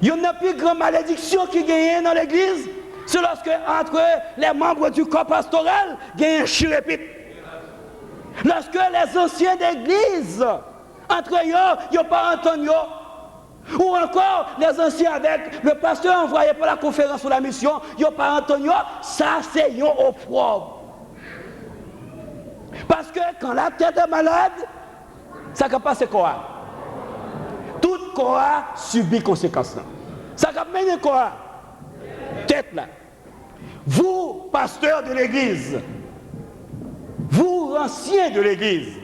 Il y a une plus grande malédiction qui gagne dans l'église, c'est lorsque entre les membres du corps pastoral, il y a un chirépite. Lorsque les anciens d'église, entre eux, ils n'ont pas entendu. Ou encore, les anciens avec le pasteur envoyé pour la conférence ou la mission, ils n'ont pas entendu. Ça, c'est un opprobre. Parce que quand la tête est malade, ça ne passe quoi? Tout corps subit conséquences. Ça mène quoi? Tête là. Vous, pasteurs de l'église, vous, anciens de l'église,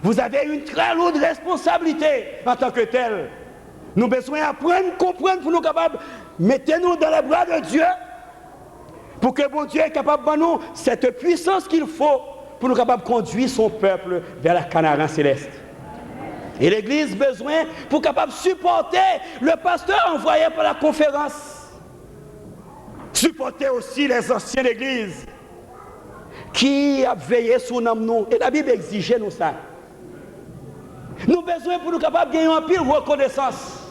vous avez une très lourde responsabilité en tant que tel. Nous avons besoin d'apprendre, comprendre pour nous capables. Mettez-nous dans les bras de Dieu pour que bon Dieu est capable de nous cette puissance qu'il faut pour nous capables de conduire son peuple vers la Canaan céleste. Et l'Église a besoin pour capable supporter le pasteur envoyé par la conférence. Supporter aussi les anciens d'Église qui a veillé sur nous. Et la Bible exigeait nous ça. Nous avons besoin pour nous capables de gagner un pile reconnaissance.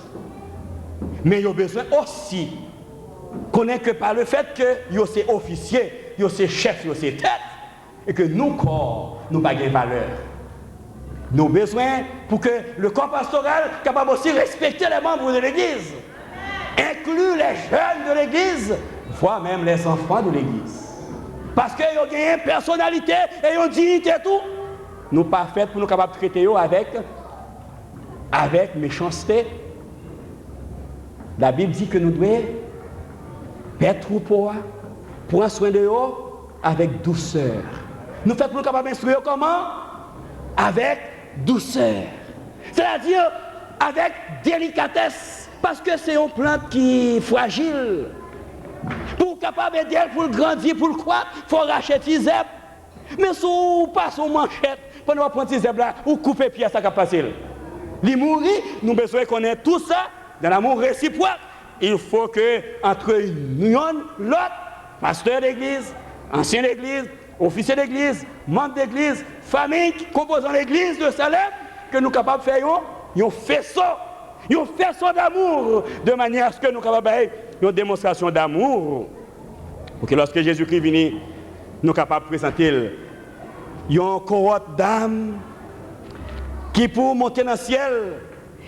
Mais nous avons besoin aussi connaître que par le fait que nous sommes officiers, nous sommes chefs, nous sommes têtes, et que nous corps, nous n'avons pas de valeur. Nous avons besoin pour que le corps pastoral soit capable aussi de respecter les membres de l'Église, inclure les jeunes de l'Église, voire même les enfants de l'Église. Parce qu'ils ont une personnalité et une dignité et tout. Nous ne sommes pas faits pour nous capables de traiter eux avec méchanceté. La Bible dit que nous devons paître troupeau, prendre soin de eux avec douceur. nous faisons pour nous capables d'instruire comment? Avec douceur. C'est-à-dire avec délicatesse. Parce que c'est une plante qui est fragile. Pour capable d'aider, pour le grandir, pour le croître, il faut racheter zèbre. Mais si on passe aux manchettes, pendant qu'on prend ces zèbres là, ou couper pied, ça va passer. Les mourir, nous avons besoin de connaître tout ça dans l'amour réciproque. Il faut que entre nous, l'autre, pasteur d'église, ancien d'église, officier d'église, membre d'église, famille qui composent l'église de Salem, que nous sommes capables de faire un faisceau d'amour, de manière à ce que nous sommes capables de faire une démonstration d'amour. Pour que lorsque Jésus-Christ vient, nous sommes capables de présenter une cohorte d'âmes qui pour monter dans le ciel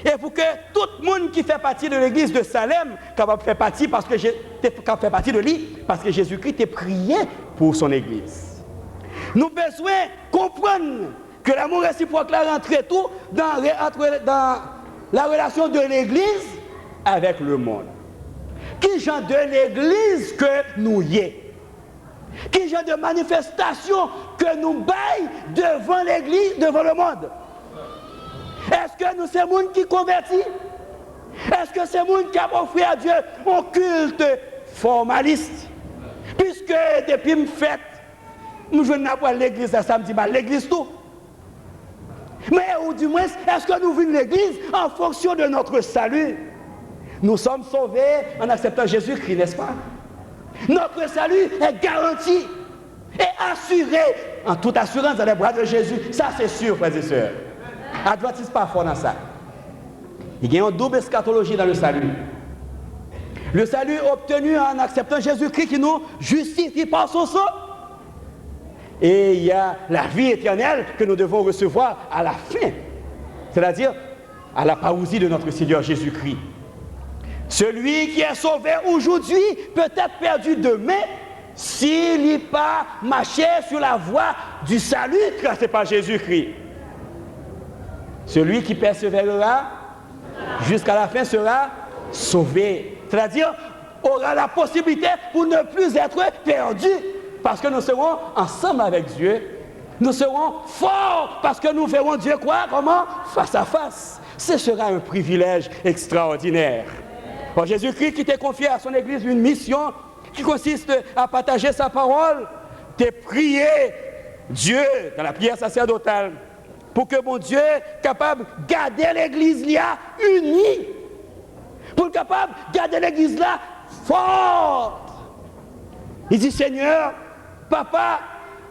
et pour que tout le monde qui fait partie de l'église de Salem capable de faire partie parce que fait partie de lui parce que Jésus-Christ a prié pour son église. Nous avons besoin de comprendre que l'amour réciproque là rentre tout dans la relation de l'église avec le monde. Qui genre de l'église que nous y est? Qui genre de manifestation que nous baillons devant l'église, devant le monde? Est-ce que nous sommes gens qui convertis? Est-ce que c'est gens qui ont offert à Dieu un culte formaliste? Puisque depuis me fête, nous venons à l'église à samedi, l'église tout. Mais ou du moins, est-ce que nous venons à l'église en fonction de notre salut? Nous sommes sauvés en acceptant Jésus-Christ, n'est-ce pas? Notre salut est garanti et assuré en toute assurance dans les bras de Jésus. Ça, c'est sûr, frères et sœurs. Adventiste pas fort dans ça. Il y a une double eschatologie dans le salut. Le salut obtenu en acceptant Jésus-Christ qui nous justifie par son sang. Et il y a la vie éternelle que nous devons recevoir à la fin. C'est-à-dire à la parousie de notre Seigneur Jésus-Christ. Celui qui est sauvé aujourd'hui peut être perdu demain s'il n'est pas marché sur la voie du salut tracé par Jésus-Christ. Celui qui persévérera jusqu'à la fin sera sauvé. C'est-à-dire aura la possibilité pour ne plus être perdu parce que nous serons ensemble avec Dieu. Nous serons forts parce que nous verrons Dieu quoi? Comment? Face à face. Ce sera un privilège extraordinaire. Or, Jésus-Christ qui t'a confié à son Église une mission qui consiste à partager sa parole, t'a prié Dieu dans la prière sacerdotale pour que mon Dieu capable de garder l'Église là unie, pour capable de garder l'Église là forte. Il dit Seigneur, papa,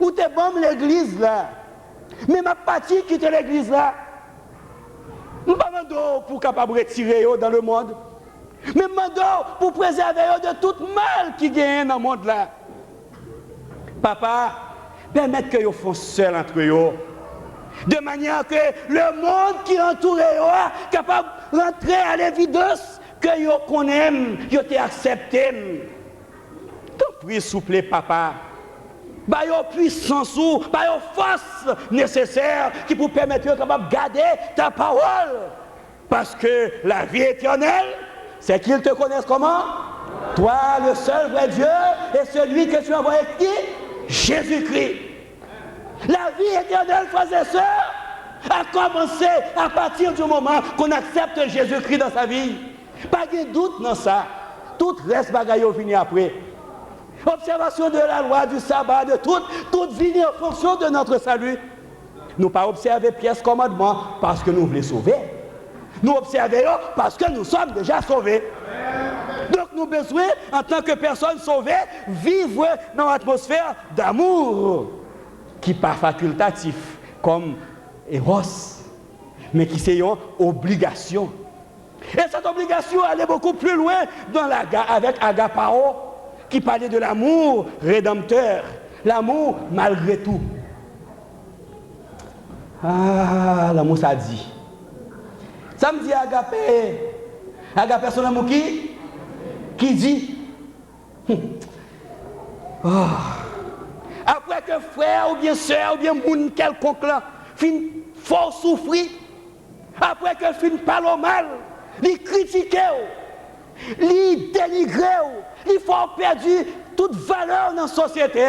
où t'es bon l'Église là? Mais ma partie quitte l'Église là. Je ne pas pour capable de retirer dans le monde. Mais demandons pour préserver de tout mal qui gagne dans le monde là. Papa, permettre que vous fassent seul entre eux. De manière que le monde qui entoure eux est capable de rentrer à l'évidence que vous connaissez, vous avez accepté. T'en prie, s'il vous plaît, papa. Bah, il y a puissance, bah, il y a force nécessaire qui vous permettre de garder ta parole. Parce que la vie éternelle, c'est qu'ils te connaissent comment? Toi, le seul vrai Dieu, et celui que tu as envoyé qui? Jésus-Christ. La vie éternelle, frères et sœurs, a commencé à partir du moment qu'on accepte Jésus-Christ dans sa vie. Pas de doute dans ça. Tout reste bagaille au fini après. Observation de la loi, du sabbat, de toute vie en fonction de notre salut. Nous pas observer pièce commandement parce que nous voulons sauver. Nous observons parce que nous sommes déjà sauvés. Donc nous avons besoin, en tant que personnes sauvées, vivre dans l'atmosphère d'amour qui n'est pas facultatif comme Eros, mais qui c'est une obligation. Et cette obligation allait beaucoup plus loin avec Agapao, qui parlait de l'amour rédempteur, l'amour malgré tout. Ah, l'amour ça dit. Ça me dit Agapé son amour qui dit oh. Après que frère ou bien soeur ou bien moun quelconque là fin fort souffrir, après que fin parle mal, li critiquer, li dénigrer, li fort perdu toute valeur dans la société,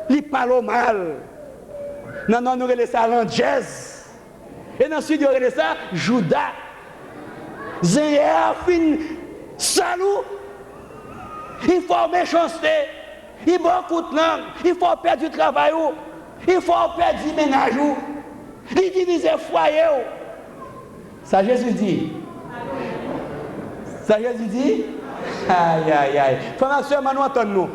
li parle mal. Non, nous relève ça Landjez. Et dans le sud, nous relève ça Judas. Zéher, fin, salou. Il faut méchanceté. Il faut beaucoup de langue. Il faut perdre du travail. Il faut perdre du ménage. Il divise le foyer. Ça, Jésus dit. Ça, Jésus dit. Aïe, aïe, aïe. Frère et sœur, nous entendons.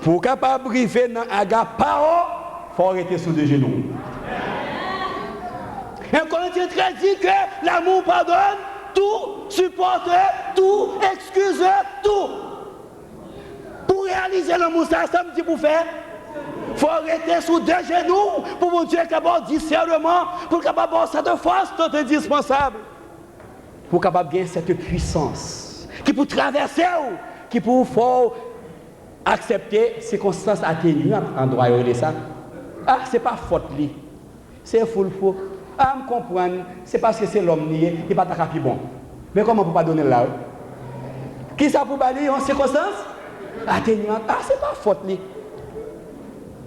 Pour capable de arriver dans Agapao, il faut arrêter sous deux genoux. Un Corinthien 13 dit que l'amour pardonne, tout supporte, tout excuse, tout. Pour réaliser l'amour, ça me dit pour faire. Il faut arrêter sous deux genoux pour mon Dieu capable de discernement, pour capable avoir cette force tout indispensable. Pour capable gagner cette puissance qui peut traverser, qui peut faut accepter circonstances atténuantes en droit de ça. Ah, c'est pas faute li. C'est full faux. Ah, me comprendre, c'est parce que c'est l'homme lié, il pas ta capi bon. Mais comment on peut pas donner là? Qui ça pour balayer en circonstances atténuantes? Ah, c'est pas faute li.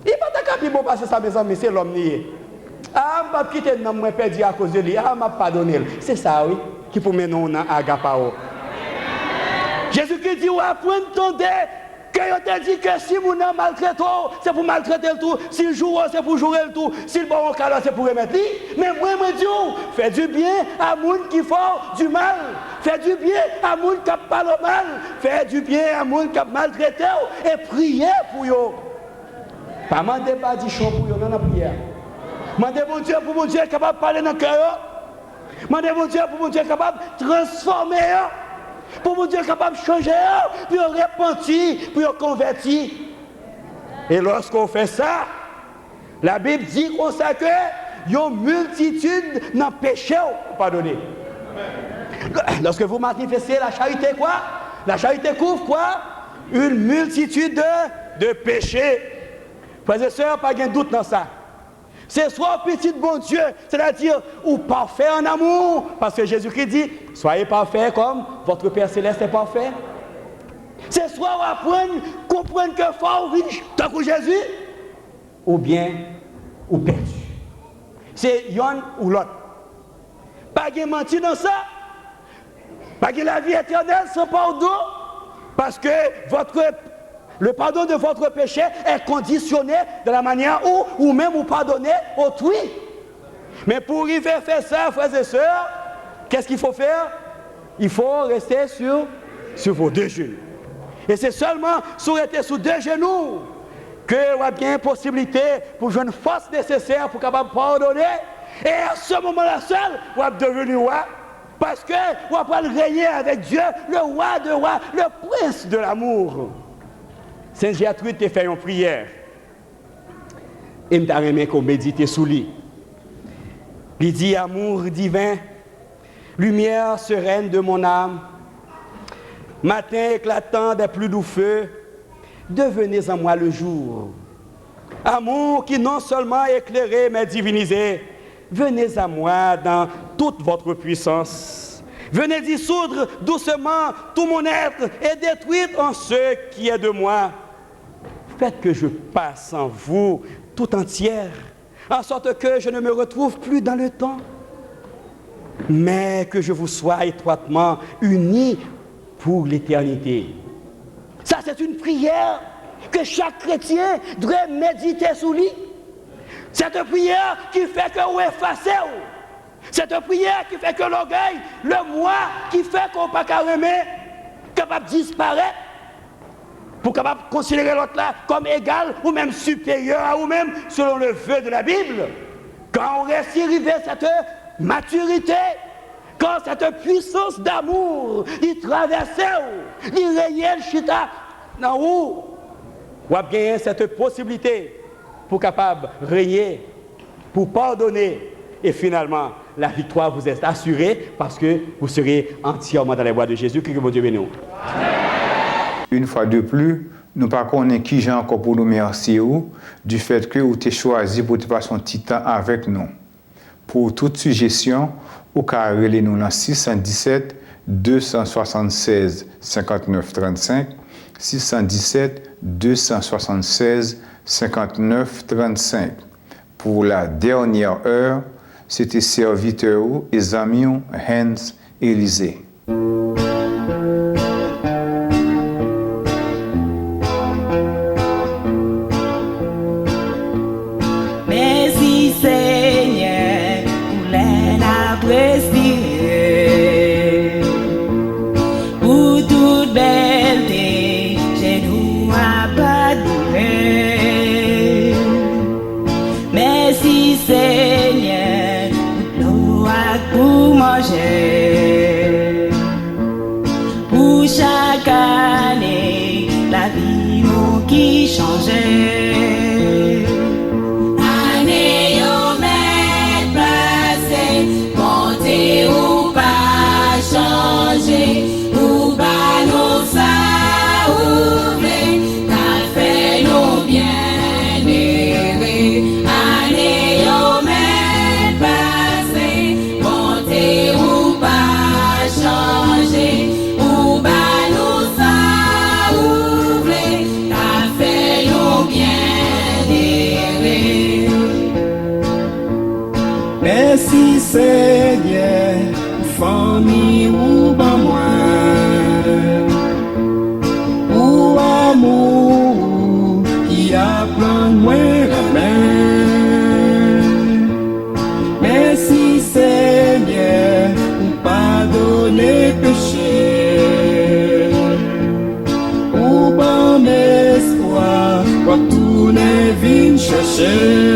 Il pas ta capi bon parce que ça maison mais c'est l'homme lié. Ah, je ne vais pas quitter non moi perdu à cause de lui. Ah, m'a pardonné. C'est ça oui qui pour mener dans Agapao. Jésus-Christ dit ou apprendre ton dé. Que yo te dit que si vous n'avez maltraité, c'est pour maltraiter le tout. S'il joue, c'est pour jouer le tout. S'il bon au calor, c'est pour remettre. Mais moi, je dis, fais du bien à moun qui font du mal. Fais du bien à moun qui parle mal. Fais du bien à moun qui maltraité et priez pour eux. Pas demander pas du chant pour eux dans la prière. Demandez mon Dieu pour mon Dieu capable de parler dans le cœur. Demandez mon Dieu pour mon Dieu capable de transformer. Pour mon Dieu capable de changer, puis on repentit, puis on convertit. Et lorsqu'on fait ça, la Bible dit qu'on sait que il y a une multitude dans le péché, pardonnez. Lorsque vous manifestez la charité, quoi? La charité couvre quoi? Une multitude de péchés. Frères et sœurs, pas de doute dans ça. C'est soit petit bon Dieu, c'est-à-dire ou parfait en amour, parce que Jésus-Christ dit, soyez parfaits comme votre Père Céleste est parfait. C'est soit on apprendre, comprendre que fort riche, tant que Jésus, ou bien, ou perdu. C'est yon ou l'autre. Pas de mentir dans ça, pas de la vie éternelle sans pardon, parce que le pardon de votre péché est conditionné de la manière où même vous pardonnez autrui. Mais pour arriver à faire ça, frères et sœurs, qu'est-ce qu'il faut faire? Il faut rester sur vos deux genoux. Et c'est seulement sur rester sur deux genoux que vous avez bien une possibilité pour jouer une force nécessaire pour capable pardonner. Et à ce moment-là seul, vous êtes devenu roi. Parce que vous allez régner avec Dieu, le roi de rois, le prince de l'amour. Saint Gertrude te fait une prière. Et je t'ai qu'on médite sous lui. Il dit amour divin, lumière sereine de mon âme, matin éclatant des plus doux feux, devenez en moi le jour. Amour qui non seulement éclairé mais divinisé, venez à moi dans toute votre puissance. Venez dissoudre doucement tout mon être et détruire en ce qui est de moi. Faites que je passe en vous tout entière, en sorte que je ne me retrouve plus dans le temps, mais que je vous sois étroitement unis pour l'éternité. Ça, c'est une prière que chaque chrétien doit méditer sous lui. C'est une prière qui fait que vous effacez. C'est une prière qui fait que l'orgueil, le moi, qui fait qu'on ne peut pas remettre, capable de disparaître, pour capable de considérer l'autre là comme égal ou même supérieur à vous-même, selon le vœu de la Bible. Quand on reste arrivé à cette maturité, quand cette puissance d'amour, il traverse, il rayait le chita, dans où vous avez gagné cette possibilité pour capable de régner, pour pardonner, et finalement, la victoire vous est assurée parce que vous serez entièrement dans les voies de Jésus. Que mon Dieu bénisse. Une fois de plus, nous ne connaissons pas qui j'ai encore pour nous remercier du fait que vous avez choisi pour passer un petit temps avec nous. Pour toute suggestion, vous pouvez nous dans 617 276 59 35, 617 276 59 35. pour la dernière heure, c'était serviteur et ami Hans Élysée. Merci Seigneur pour l'air à respirer, pour toute belleté, j'ai nous abandonné. Merci Seigneur pour l'eau pour manger, pour chaque année la vie nous qui changeait. Merci Seigneur, famille ou pas moi, ou amour qui apprend moins la main. Merci Seigneur, pour pardonner péché, ou bon espoir, pour tourner vine chercher.